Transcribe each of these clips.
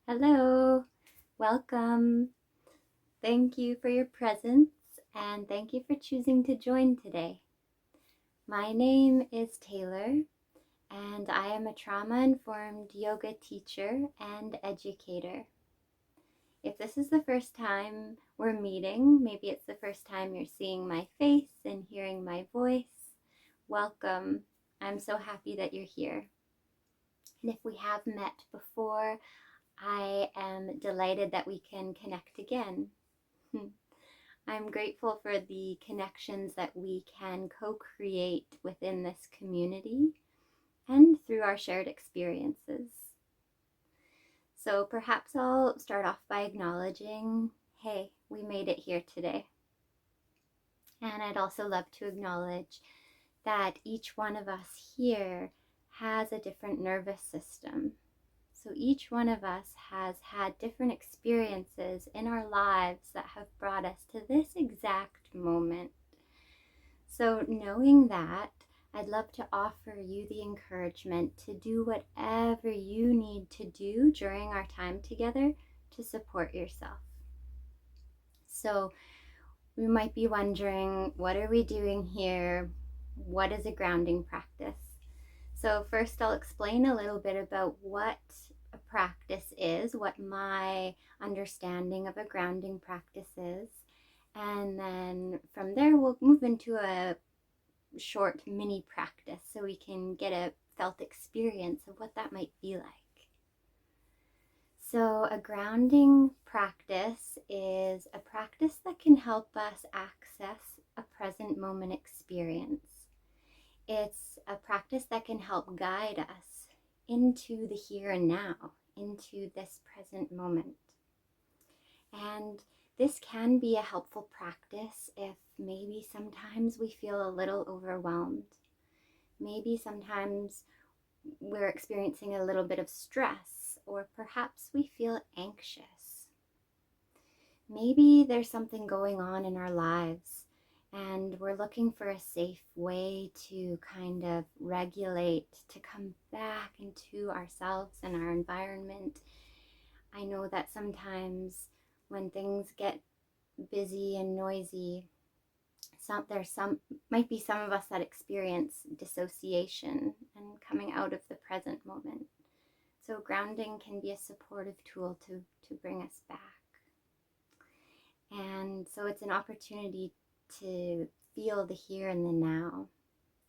Hello, welcome. Thank you for your presence and thank you for choosing to join today. My name is Taylor and I am a trauma-informed yoga teacher and educator. If this is the first time we're meeting, maybe it's the first time you're seeing my face and hearing my voice, welcome. I'm so happy that you're here. And if we have met before, I am delighted that we can connect again. I'm grateful for the connections that we can co-create within this community and through our shared experiences. So perhaps I'll start off by acknowledging, hey, we made it here today. And I'd also love to acknowledge that each one of us here has a different nervous system. So each one of us has had different experiences in our lives that have brought us to this exact moment. So knowing that, I'd love to offer you the encouragement to do whatever you need to do during our time together to support yourself. So we might be wondering, what are we doing here? What is a grounding practice? So first I'll explain a little bit about what a practice is, what my understanding of a grounding practice is. And then from there, we'll move into a short mini practice so we can get a felt experience of what that might be like. So a grounding practice is a practice that can help us access a present moment experience. It's a practice that can help guide us into the here and now, into this present moment. And this can be a helpful practice if maybe sometimes we feel a little overwhelmed. Maybe sometimes we're experiencing a little bit of stress, or perhaps we feel anxious. Maybe there's something going on in our lives and we're looking for a safe way to kind of regulate, to come back into ourselves and our environment. I know that sometimes when things get busy and noisy, might be some of us that experience dissociation and coming out of the present moment. So grounding can be a supportive tool to bring us back. And so it's an opportunity to feel the here and the now,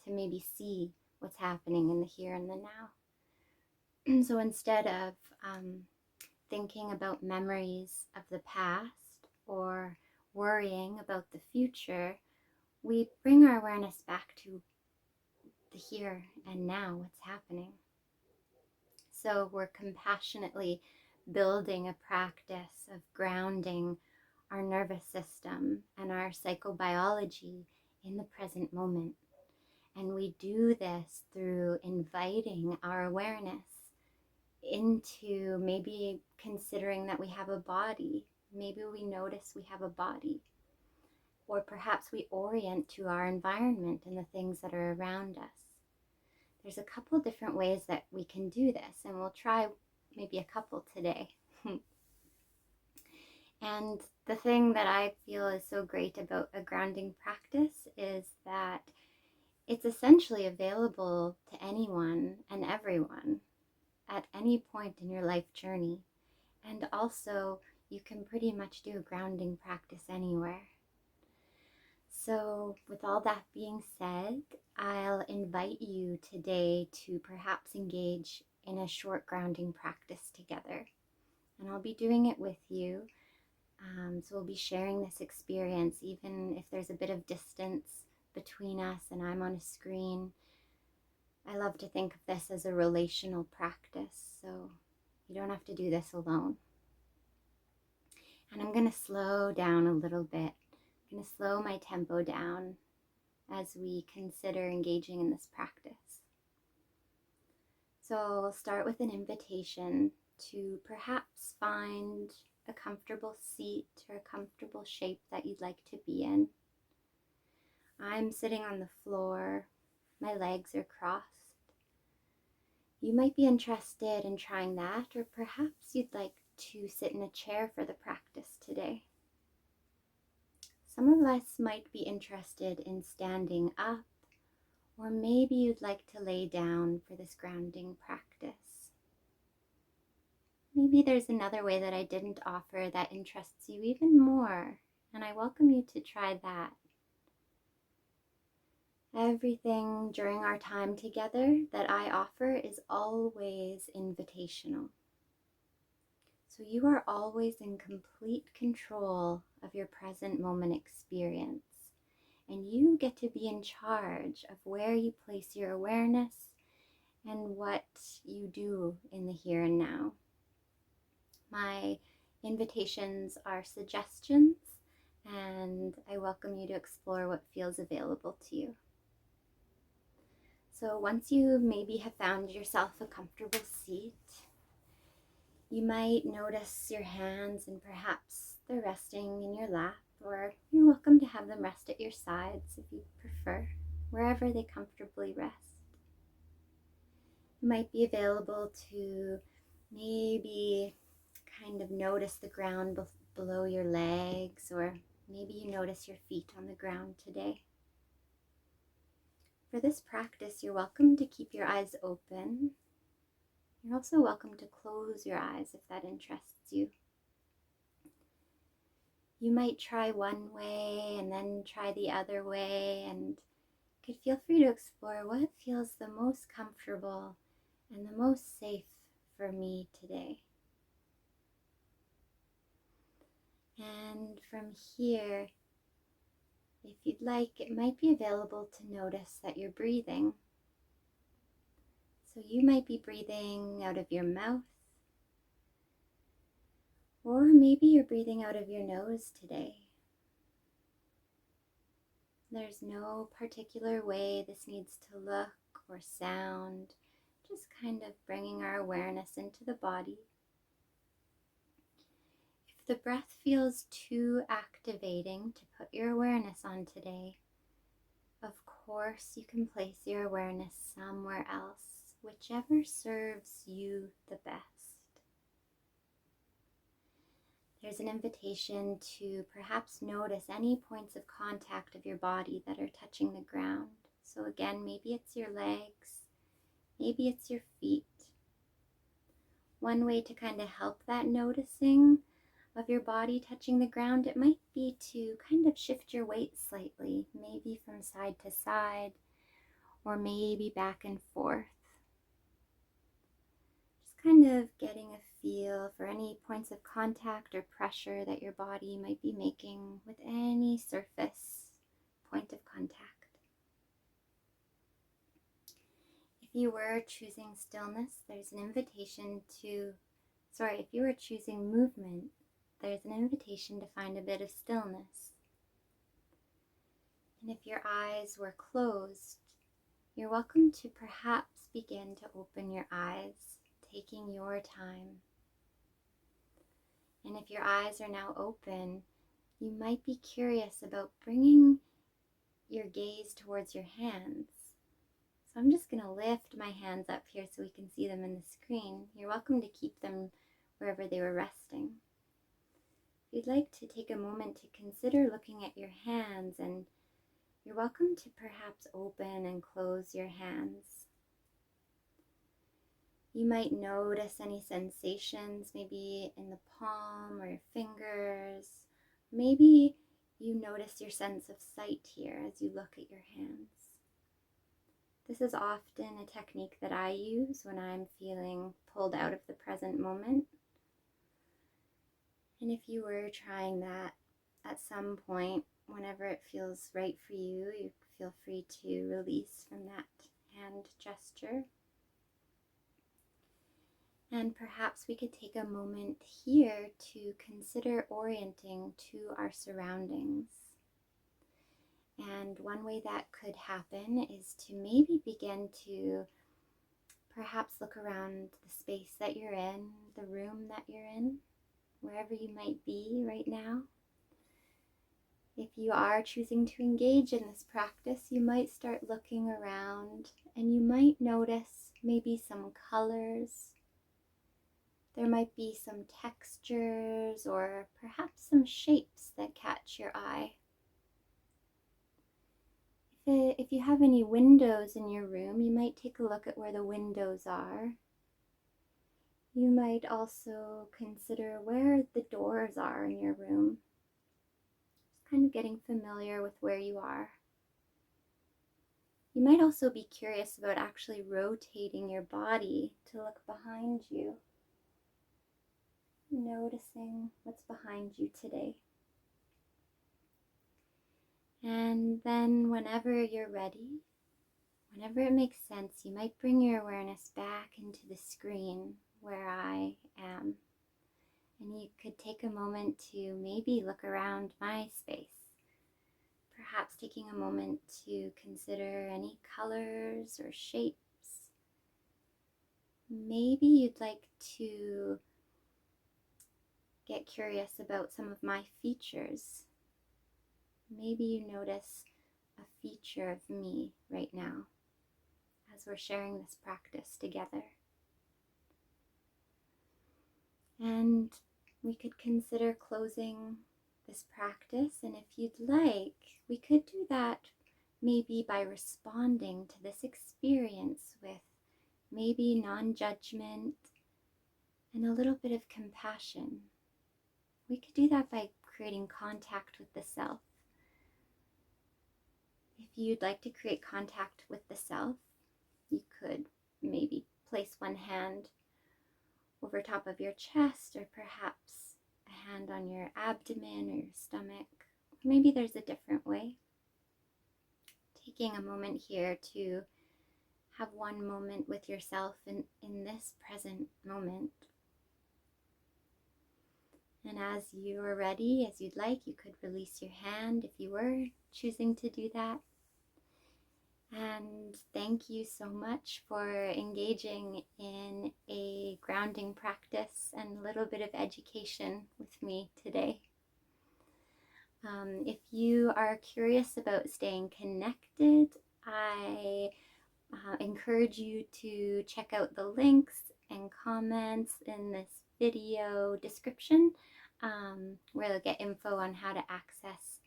to maybe see what's happening in the here and the now. So instead of thinking about memories of the past or worrying about the future, we bring our awareness back to the here and now, what's happening. So we're compassionately building a practice of grounding our nervous system and our psychobiology in the present moment. And we do this through inviting our awareness into maybe considering that we have a body. Maybe we notice we have a body. Or perhaps we orient to our environment and the things that are around us. There's a couple different ways that we can do this, and we'll try maybe a couple today. And the thing that I feel is so great about a grounding practice is that it's essentially available to anyone and everyone at any point in your life journey. And also, you can pretty much do a grounding practice anywhere. So with all that being said, I'll invite you today to perhaps engage in a short grounding practice together. And I'll be doing it with you. So we'll be sharing this experience, even if there's a bit of distance between us and I'm on a screen. I love to think of this as a relational practice, so you don't have to do this alone. And I'm going to slow down a little bit. I'm going to slow my tempo down as we consider engaging in this practice. So we'll start with an invitation to perhaps find a comfortable seat or a comfortable shape that you'd like to be in. I'm sitting on the floor. My legs are crossed. You might be interested in trying that, or perhaps you'd like to sit in a chair for the practice today. Some of us might be interested in standing up, or maybe you'd like to lay down for this grounding practice. Maybe there's another way that I didn't offer that interests you even more, and I welcome you to try that. Everything during our time together that I offer is always invitational. So you are always in complete control of your present moment experience, and you get to be in charge of where you place your awareness and what you do in the here and now. My invitations are suggestions, and I welcome you to explore what feels available to you. So once you maybe have found yourself a comfortable seat, you might notice your hands, and perhaps they're resting in your lap, or you're welcome to have them rest at your sides if you prefer, wherever they comfortably rest. You might be available to maybe kind of notice the ground below your legs, or maybe you notice your feet on the ground today. For this practice, you're welcome to keep your eyes open. You're also welcome to close your eyes if that interests you. You might try one way and then try the other way, and could feel free to explore what feels the most comfortable and the most safe for me today. And from here, if you'd like, it might be available to notice that you're breathing. So you might be breathing out of your mouth, or maybe you're breathing out of your nose today. There's no particular way this needs to look or sound, just kind of bringing our awareness into the body. If the breath feels too activating to put your awareness on today, of course you can place your awareness somewhere else, whichever serves you the best. There's an invitation to perhaps notice any points of contact of your body that are touching the ground. So again, maybe it's your legs, maybe it's your feet. One way to kind of help that noticing of your body touching the ground, it might be to kind of shift your weight slightly, maybe from side to side, or maybe back and forth. Just kind of getting a feel for any points of contact or pressure that your body might be making with any surface point of contact. If you were choosing stillness, there's an invitation to, if you were choosing movement, there's an invitation to find a bit of stillness. And if your eyes were closed, you're welcome to perhaps begin to open your eyes, taking your time. And if your eyes are now open, you might be curious about bringing your gaze towards your hands. So I'm just going to lift my hands up here so we can see them in the screen. You're welcome to keep them wherever they were resting. If you'd like to take a moment to consider looking at your hands, and you're welcome to perhaps open and close your hands. You might notice any sensations, maybe in the palm or your fingers. Maybe you notice your sense of sight here as you look at your hands. This is often a technique that I use when I'm feeling pulled out of the present moment. And if you were trying that at some point, whenever it feels right for you, you feel free to release from that hand gesture. And perhaps we could take a moment here to consider orienting to our surroundings. And one way that could happen is to maybe begin to perhaps look around the space that you're in, the room that you're in, wherever you might be right now. If you are choosing to engage in this practice, you might start looking around, and you might notice maybe some colors, There might be some textures or perhaps some shapes that catch your eye. If you have any windows in your room, you might take a look at where the windows are. You might also consider where the doors are in your room. Just kind of getting familiar with where you are. You might also be curious about actually rotating your body to look behind you, noticing what's behind you today. And then whenever you're ready, whenever it makes sense, you might bring your awareness back into the screen where I am. And you could take a moment to maybe look around my space. Perhaps taking a moment to consider any colors or shapes. Maybe you'd like to get curious about some of my features. Maybe you notice a feature of me right now as we're sharing this practice together. And we could consider closing this practice, and if you'd like, we could do that maybe by responding to this experience with maybe non-judgment and a little bit of compassion. We could do that by creating contact with the self. If you'd like to create contact with the self, you could maybe place one hand over top of your chest, or perhaps a hand on your abdomen or your stomach. Maybe there's a different way. Taking a moment here to have one moment with yourself in this present moment. And as you are ready, as you'd like, you could release your hand if you were choosing to do that. And thank you so much for engaging in a grounding practice and a little bit of education with me today. If you are curious about staying connected, I encourage you to check out the links and comments in this video description, where you'll get info on how to access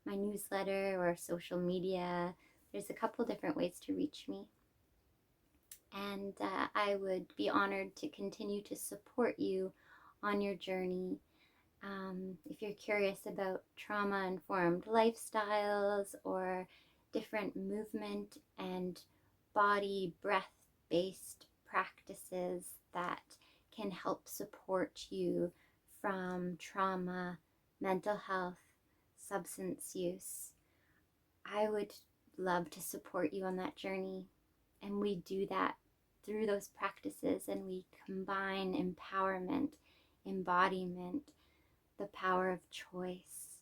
my newsletter or social media. There's a couple different ways to reach me. And I would be honored to continue to support you on your journey. If you're curious about trauma-informed lifestyles or different movement and body breath-based practices that can help support you from trauma, mental health, substance use, I would love to support you on that journey. And we do that through those practices, and we combine empowerment, embodiment, the power of choice.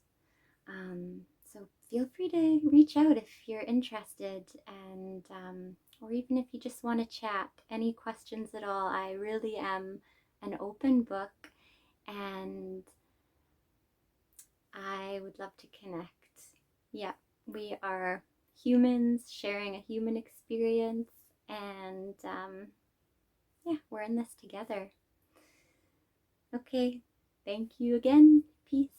So feel free to reach out if you're interested, and or even if you just want to chat, any questions at all. I really am an open book, and I would love to connect. Yeah, we are humans sharing a human experience, and yeah, we're in this together. Okay, thank you again. Peace.